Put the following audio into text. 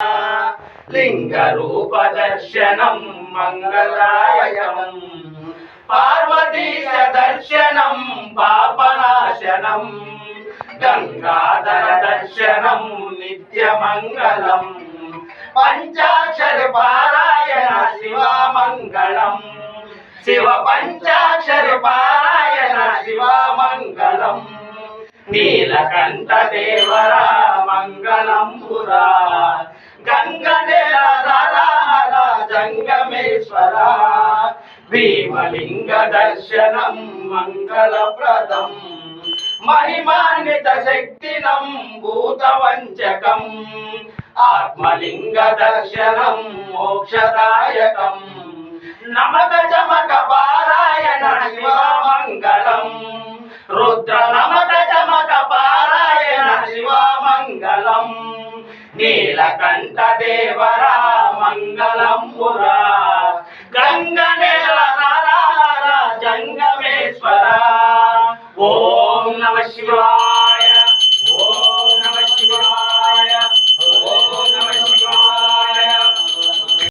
लिंगरूप दर्शनं मंगलायकं पार्वतीश दर्शनं पापनाशनं गंगाधर दर्शनं नित्यमंगलं पंचाक्षर पारायण शिवमंगलं शिव पंचाक्षर पारायण शिवमंगलं नीलकंठ देवरा मंगलं पुरा गंगनेर हर जंगमेश्वर भीमलिंग दर्शनं मंगलप्रदं महिमान्वित शक्तिनं भूतवंचकं आत्मलिंग दर्शनं मोक्षदायकं नमक चमक पारायण शिवमंगलं रुद्र नमक चमक पारायण शिवमंगलं नीलकंठ देवरा मंगलं पुरा गंगनेर जंगमेश्वर ओम नमः शिवाय।